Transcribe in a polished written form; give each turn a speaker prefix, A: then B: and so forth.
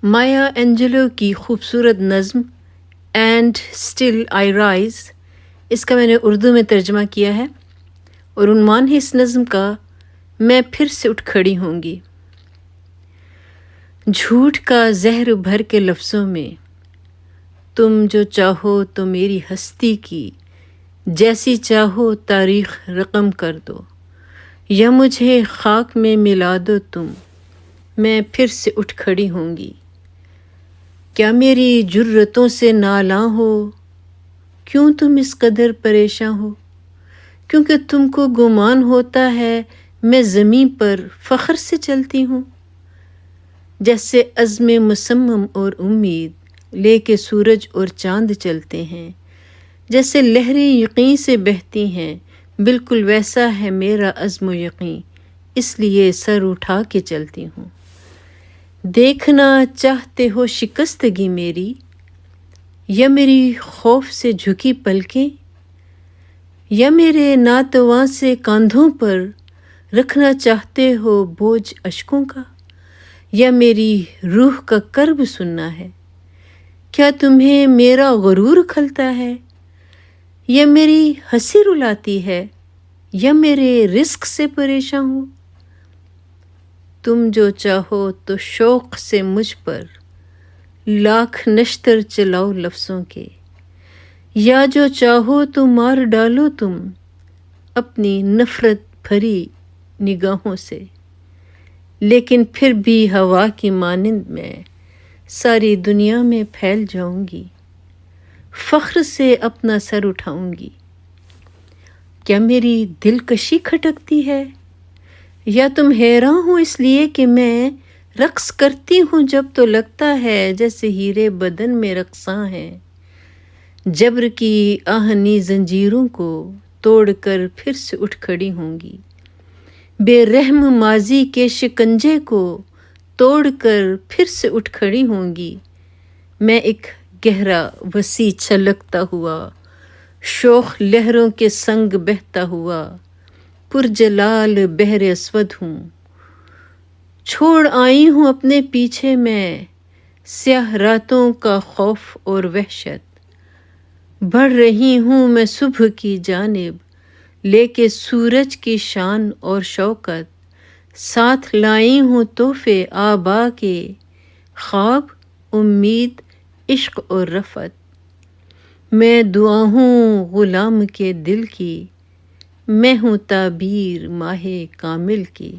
A: مایا Angelo کی خوبصورت نظم اینڈ اسٹل آئی رائز، اس کا میں نے اردو میں ترجمہ کیا ہے، اور عنوان ہے اس نظم کا میں پھر سے اٹھ کھڑی ہوں گی۔ جھوٹ کا زہر بھر کے لفظوں میں تم جو چاہو تو میری ہستی کی جیسی چاہو تاریخ رقم کر دو، یا مجھے خاک میں ملا دو تم، میں پھر سے اٹھ کھڑی ہوں گی۔ کیا میری جرتوں سے نالاں ہو؟ کیوں تم اس قدر پریشاں ہو؟ کیونکہ تم کو گمان ہوتا ہے میں زمین پر فخر سے چلتی ہوں، جیسے عزم مصمم اور امید لے کے سورج اور چاند چلتے ہیں، جیسے لہریں یقین سے بہتی ہیں، بالکل ویسا ہے میرا عزم و یقین، اس لیے سر اٹھا کے چلتی ہوں۔ دیکھنا چاہتے ہو شکستگی میری، یا میری خوف سے جھکی پلکیں، یا میرے ناتواں سے کاندھوں پر رکھنا چاہتے ہو بوجھ اشکوں کا، یا میری روح کا کرب سننا ہے؟ کیا تمہیں میرا غرور کھلتا ہے، یا میری ہنسی رلاتی ہے، یا میرے رزق سے پریشاں ہو؟ تم جو چاہو تو شوق سے مجھ پر لاکھ نشتر چلاؤ لفظوں کے، یا جو چاہو تو مار ڈالو تم اپنی نفرت بھری نگاہوں سے، لیکن پھر بھی ہوا کی مانند میں ساری دنیا میں پھیل جاؤں گی، فخر سے اپنا سر اٹھاؤں گی۔ کیا میری دلکشی کھٹکتی ہے، یا تم حیراں ہو اس لیے کہ میں رقص کرتی ہوں جب تو لگتا ہے جیسے ہیرے بدن میں رقصاں ہیں؟ جبر کی آہنی زنجیروں کو توڑ کر پھر سے اٹھ کھڑی ہوں گی، بے رحم ماضی کے شکنجے کو توڑ کر پھر سے اٹھ کھڑی ہوں گی۔ میں ایک گہرا وسیع چھلکتا ہوا شوخ لہروں کے سنگ بہتا ہوا پرجلال بحر اسود ہوں، چھوڑ آئی ہوں اپنے پیچھے میں سیاہ راتوں کا خوف اور وحشت، بڑھ رہی ہوں میں صبح کی جانب لے کے سورج کی شان اور شوکت، ساتھ لائی ہوں تحفے آبا کے خواب، امید، عشق اور رفعت۔ میں دعا ہوں غلام کے دل کی، میں ہوں تعبیر ماہ کامل کی۔